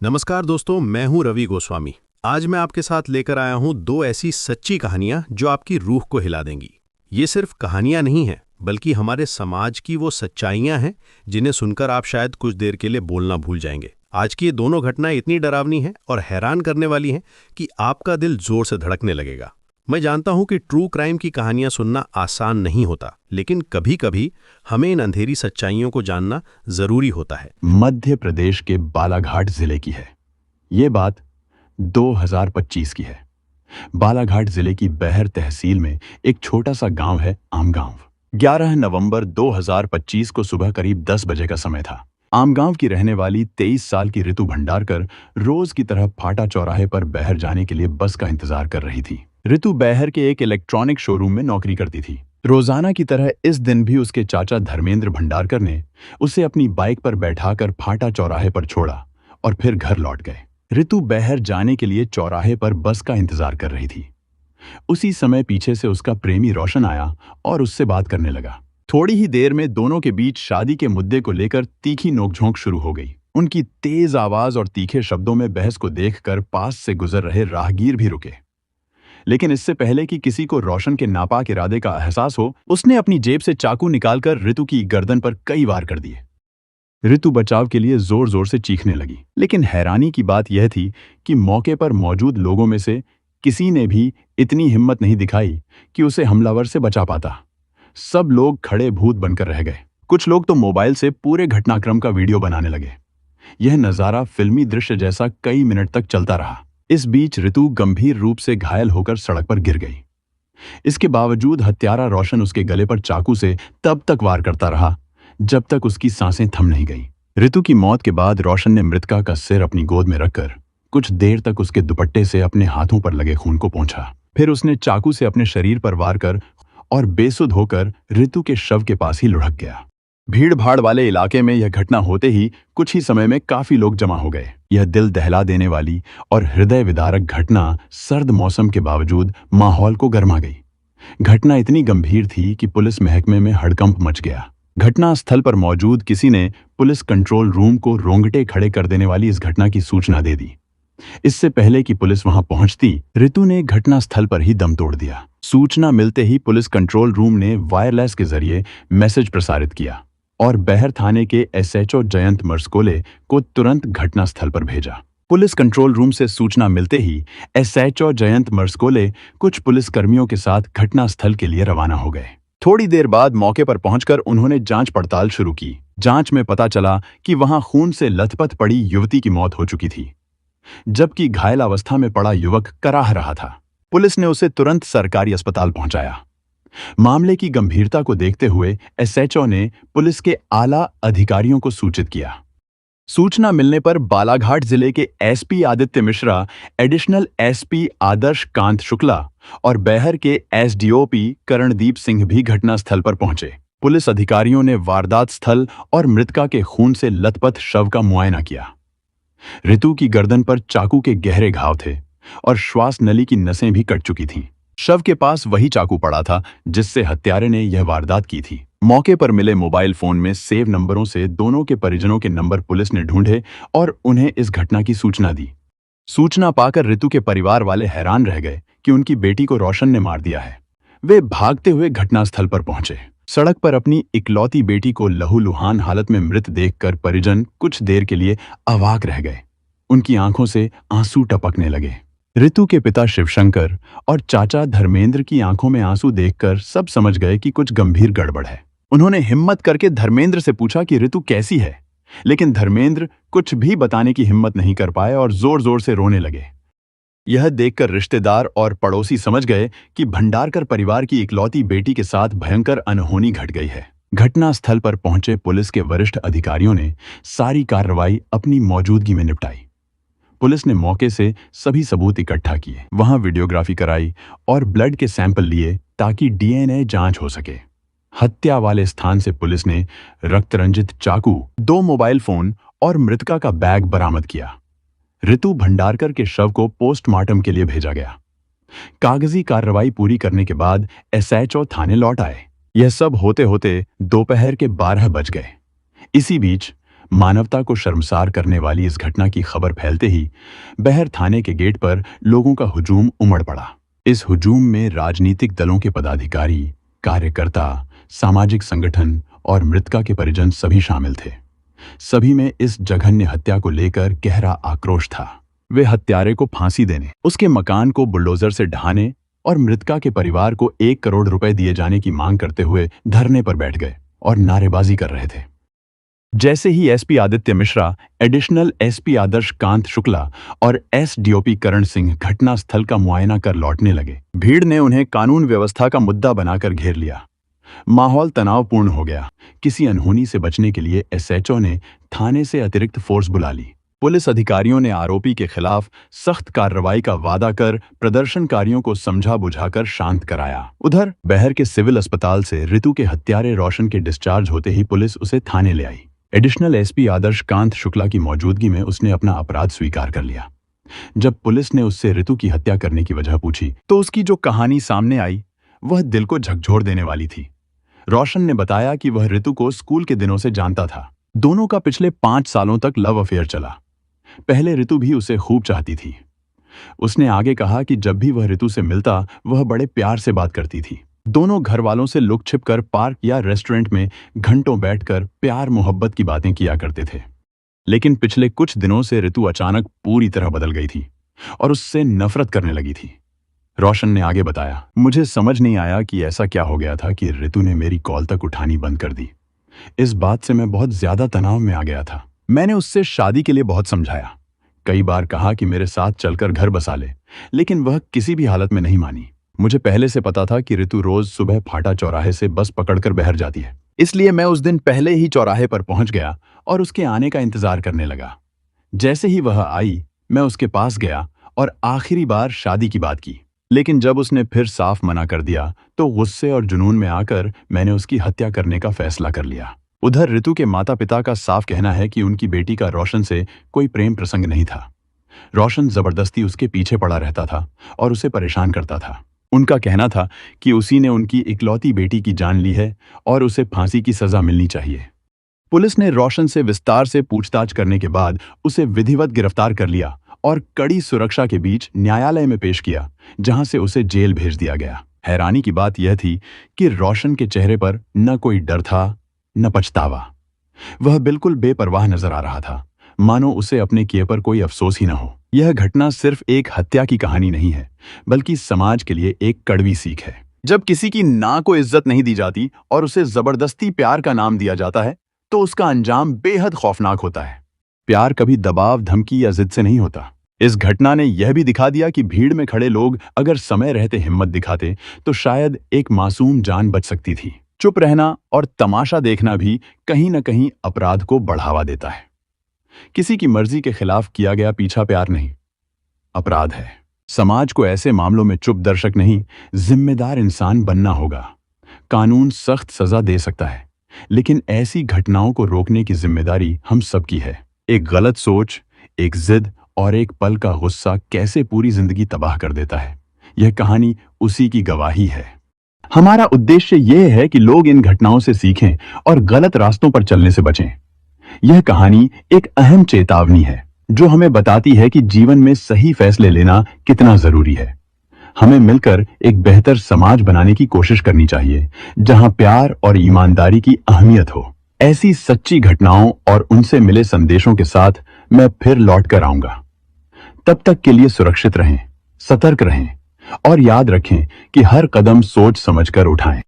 नमस्कार दोस्तों, मैं हूं रवि गोस्वामी। आज मैं आपके साथ लेकर आया हूं दो ऐसी सच्ची कहानियां जो आपकी रूह को हिला देंगी। ये सिर्फ कहानियां नहीं हैं, बल्कि हमारे समाज की वो सच्चाइयां हैं जिन्हें सुनकर आप शायद कुछ देर के लिए बोलना भूल जाएंगे। आज की ये दोनों घटनाएं इतनी डरावनी हैं और हैरान करने वाली हैं कि आपका दिल जोर से धड़कने लगेगा। मैं जानता हूं कि ट्रू क्राइम की कहानियां सुनना आसान नहीं होता, लेकिन कभी-कभी हमें इन अंधेरी सच्चाइयों को जानना जरूरी होता है। मध्य प्रदेश के बालाघाट जिले की है। ये बात 2025 की है। बालाघाट जिले की बहर तहसील में एक छोटा सा गांव है आमगांव। 11 नवंबर 2025 को सुबह करीब 10 बजे का समय था। आमगांव की रहने वाली 23 साल की ऋतु भंडारकर रोज की तरह फाटा चौराहे पर बहर जाने के लिए बस का इंतजार कर रही थी। ऋतु बहर के एक इलेक्ट्रॉनिक शोरूम में नौकरी करती थी। रोजाना की तरह इस दिन भी उसके चाचा धर्मेंद्र भंडारकर ने उसे अपनी बाइक पर बैठाकर फाटा चौराहे पर छोड़ा और फिर घर लौट गए। ऋतु बहर जाने के लिए चौराहे पर बस का इंतजार कर रही थी। उसी समय पीछे से उसका प्रेमी रोशन आया और उससे बात करने लगा। थोड़ी ही देर में दोनों के बीच शादी के मुद्दे को लेकर तीखी नोकझोंक शुरू हो गई। उनकी तेज आवाज और तीखे शब्दों में बहस को देखकर पास से गुजर रहे राहगीर भी रुके। लेकिन इससे पहले कि किसी को रोशन के नापाक इरादे का एहसास हो, उसने अपनी जेब से चाकू निकालकर ऋतु की गर्दन पर कई वार कर दिए। ऋतु बचाव के लिए जोर जोर से चीखने लगी, लेकिन हैरानी की बात यह थी कि मौके पर मौजूद लोगों में से किसी ने भी इतनी हिम्मत नहीं दिखाई कि उसे हमलावर से बचा पाता। सब लोग खड़े भूत बनकर रह गए। कुछ लोग तो मोबाइल से पूरे घटनाक्रम का वीडियो बनाने लगे। यह नजारा फिल्मी दृश्य जैसा कई मिनट तक चलता रहा। इस बीच ऋतु गंभीर रूप से घायल होकर सड़क पर गिर गई। इसके बावजूद हत्यारा रोशन उसके गले पर चाकू से तब तक वार करता रहा जब तक उसकी सांसें थम नहीं गई। ऋतु की मौत के बाद रोशन ने मृतका का सिर अपनी गोद में रखकर कुछ देर तक उसके दुपट्टे से अपने हाथों पर लगे खून को पोंछा। फिर उसने चाकू से अपने शरीर पर वार कर और बेसुध होकर ऋतु के शव के पास ही लुढ़क गया। भीड़ भाड़ वाले इलाके में यह घटना होते ही कुछ ही समय में काफी लोग जमा हो गए। यह दिल दहला देने वाली और हृदय विदारक घटना सर्द मौसम के बावजूद माहौल को गरमा गई। घटना इतनी गंभीर थी कि पुलिस महकमे में हड़कंप मच गया। घटना स्थल पर मौजूद किसी ने पुलिस कंट्रोल रूम को रोंगटे खड़े कर देने वाली इस घटना की सूचना दे दी। इससे पहले कि पुलिस वहां पहुंचती, ऋतु ने घटना स्थल पर ही दम तोड़ दिया। सूचना मिलते ही पुलिस कंट्रोल रूम ने वायरलेस के जरिए मैसेज प्रसारित किया और बहर थाने के एसएचओ जयंत मर्सकोले को तुरंत घटनास्थल पर भेजा। पुलिस कंट्रोल रूम से सूचना मिलते ही एसएचओ जयंत मर्सकोले कुछ पुलिसकर्मियों के साथ घटनास्थल के लिए रवाना हो गए। थोड़ी देर बाद मौके पर पहुंचकर उन्होंने जांच पड़ताल शुरू की। जांच में पता चला कि वहां खून से लथपथ पड़ी युवती की मौत हो चुकी थी, जबकि घायल अवस्था में पड़ा युवक कराह रहा था। पुलिस ने उसे तुरंत सरकारी अस्पताल पहुंचाया। मामले की गंभीरता को देखते हुए एसएचओ ने पुलिस के आला अधिकारियों को सूचित किया। सूचना मिलने पर बालाघाट जिले के SP Aditya Mishra, additional SP Adarsh Kant Shukla और बहर के एसडीओपी करणदीप सिंह भी घटनास्थल पर पहुंचे। पुलिस अधिकारियों ने वारदात स्थल और मृतका के खून से लथपथ शव का मुआयना किया। ऋतु की गर्दन पर चाकू के गहरे घाव थे और श्वास नली की नसें भी कट चुकी थीं। शव के पास वही चाकू पड़ा था जिससे हत्यारे ने यह वारदात की थी। मौके पर मिले मोबाइल फोन में सेव नंबरों से दोनों के परिजनों के नंबर पुलिस ने ढूंढे और उन्हें इस घटना की सूचना दी। सूचना पाकर ऋतु के परिवार वाले हैरान रह गए कि उनकी बेटी को रोशन ने मार दिया है। वे भागते हुए घटनास्थल पर पहुंचे। सड़क पर अपनी इकलौती बेटी को लहूलुहान हालत में मृत देखकर परिजन कुछ देर के लिए अवाक रह गए। उनकी आंखों से आंसू टपकने लगे। ऋतु के पिता शिवशंकर और चाचा धर्मेंद्र की आंखों में आंसू देखकर सब समझ गए कि कुछ गंभीर गड़बड़ है। उन्होंने हिम्मत करके धर्मेंद्र से पूछा कि ऋतु कैसी है, लेकिन धर्मेंद्र कुछ भी बताने की हिम्मत नहीं कर पाए और जोर जोर से रोने लगे। यह देखकर रिश्तेदार और पड़ोसी समझ गए कि भंडारकर परिवार की इकलौती बेटी के साथ भयंकर अनहोनी घट गई है। घटनास्थल पर पहुंचे पुलिस के वरिष्ठ अधिकारियों ने सारी कार्रवाई अपनी मौजूदगी में निपटाई। पुलिस ने मौके से सभी सबूत इकट्ठा किए, वहां वीडियोग्राफी कराई और ब्लड के सैंपल लिए ताकि डीएनए जांच हो सके। हत्या वाले स्थान से पुलिस ने रक्तरंजित चाकू, 2 मोबाइल फोन और मृतका का बैग बरामद किया। ऋतु भंडारकर के शव को पोस्टमार्टम के लिए भेजा गया। कागजी कार्रवाई पूरी करने के बाद एसएचओ थाने लौट आए। यह सब होते होते दोपहर के 12 बज गए। इसी बीच मानवता को शर्मसार करने वाली इस घटना की खबर फैलते ही बहर थाने के गेट पर लोगों का हुजूम उमड़ पड़ा। इस हुजूम में राजनीतिक दलों के पदाधिकारी, कार्यकर्ता, सामाजिक संगठन और मृतका के परिजन सभी शामिल थे। सभी में इस जघन्य हत्या को लेकर गहरा आक्रोश था। वे हत्यारे को फांसी देने, उसके मकान को बुलडोजर से ढहाने और मृतका के परिवार को 1 करोड़ रुपए दिए जाने की मांग करते हुए धरने पर बैठ गए और नारेबाजी कर रहे थे। जैसे ही SP Aditya Mishra, additional SP Adarsh Kant Shukla और एसडीओपी करण सिंह घटनास्थल का मुआयना कर लौटने लगे, भीड़ ने उन्हें कानून व्यवस्था का मुद्दा बनाकर घेर लिया। माहौल तनावपूर्ण हो गया। किसी अनहोनी से बचने के लिए एसएचओ ने थाने से अतिरिक्त फोर्स बुला ली। पुलिस अधिकारियों ने आरोपी के खिलाफ सख्त कार्रवाई का वादा कर प्रदर्शनकारियों को समझा बुझाकर शांत कराया। उधर बहर के सिविल अस्पताल से ऋतु के हत्यारे रोशन के डिस्चार्ज होते ही पुलिस उसे थाने ले आई। एडिशनल एसपी आदर्श कांत शुक्ला की मौजूदगी में उसने अपना अपराध स्वीकार कर लिया। जब पुलिस ने उससे ऋतु की हत्या करने की वजह पूछी तो उसकी जो कहानी सामने आई वह दिल को झकझोर देने वाली थी। रोशन ने बताया कि वह ऋतु को स्कूल के दिनों से जानता था। दोनों का पिछले 5 सालों तक लव अफेयर चला। पहले ऋतु भी उसे खूब चाहती थी। उसने आगे कहा कि जब भी वह ऋतु से मिलता वह बड़े प्यार से बात करती थी। दोनों घर वालों से लुक छिप कर पार्क या रेस्टोरेंट में घंटों बैठकर प्यार मोहब्बत की बातें किया करते थे। लेकिन पिछले कुछ दिनों से ऋतु अचानक पूरी तरह बदल गई थी और उससे नफरत करने लगी थी। रोशन ने आगे बताया, मुझे समझ नहीं आया कि ऐसा क्या हो गया था कि ऋतु ने मेरी कॉल तक उठानी बंद कर दी। इस बात से मैं बहुत ज्यादा तनाव में आ गया था। मैंने उससे शादी के लिए बहुत समझाया, कई बार कहा कि मेरे साथ चलकर घर बसा ले, लेकिन वह किसी भी हालत में नहीं मानी। मुझे पहले से पता था कि ऋतु रोज सुबह फाटा चौराहे से बस पकड़कर बहर जाती है, इसलिए मैं उस दिन पहले ही चौराहे पर पहुंच गया और उसके आने का इंतजार करने लगा। जैसे ही वह आई मैं उसके पास गया और आखिरी बार शादी की बात की, लेकिन जब उसने फिर साफ मना कर दिया तो गुस्से और जुनून में आकर मैंने उसकी हत्या करने का फैसला कर लिया। उधर ऋतु के माता पिता का साफ कहना है कि उनकी बेटी का रोशन से कोई प्रेम प्रसंग नहीं था। रोशन जबरदस्ती उसके पीछे पड़ा रहता था और उसे परेशान करता था। उनका कहना था कि उसी ने उनकी इकलौती बेटी की जान ली है और उसे फांसी की सजा मिलनी चाहिए। पुलिस ने रोशन से विस्तार से पूछताछ करने के बाद उसे विधिवत गिरफ्तार कर लिया और कड़ी सुरक्षा के बीच न्यायालय में पेश किया, जहां से उसे जेल भेज दिया गया। हैरानी की बात यह थी कि रोशन के चेहरे पर न कोई डर था न पछतावा। वह बिल्कुल बेपरवाह नजर आ रहा था, मानो उसे अपने किए पर कोई अफसोस ही न हो। यह घटना सिर्फ एक हत्या की कहानी नहीं है, बल्कि समाज के लिए एक कड़वी सीख है। जब किसी की ना को इज्जत नहीं दी जाती और उसे जबरदस्ती प्यार का नाम दिया जाता है तो उसका अंजाम बेहद खौफनाक होता है। प्यार कभी दबाव, धमकी या जिद से नहीं होता। इस घटना ने यह भी दिखा दिया कि भीड़ में खड़े लोग अगर समय रहते हिम्मत दिखाते तो शायद एक मासूम जान बच सकती थी। चुप रहना और तमाशा देखना भी कहीं न कहीं अपराध को बढ़ावा देता है। किसी की मर्जी के खिलाफ किया गया पीछा प्यार नहीं, अपराध है। समाज को ऐसे मामलों में चुप दर्शक नहीं, जिम्मेदार इंसान बनना होगा। कानून सख्त सजा दे सकता है, लेकिन ऐसी घटनाओं को रोकने की जिम्मेदारी हम सबकी है। एक गलत सोच, एक जिद और एक पल का गुस्सा कैसे पूरी जिंदगी तबाह कर देता है, यह कहानी उसी की गवाही है। हमारा उद्देश्य यह है कि लोग इन घटनाओं से सीखें और गलत रास्तों पर चलने से बचें। यह कहानी एक अहम चेतावनी है जो हमें बताती है कि जीवन में सही फैसले लेना कितना जरूरी है। हमें मिलकर एक बेहतर समाज बनाने की कोशिश करनी चाहिए, जहां प्यार और ईमानदारी की अहमियत हो। ऐसी सच्ची घटनाओं और उनसे मिले संदेशों के साथ मैं फिर लौट कर आऊंगा। तब तक के लिए सुरक्षित रहें, सतर्क रहें और याद रखें कि हर कदम सोच समझकर उठाएं।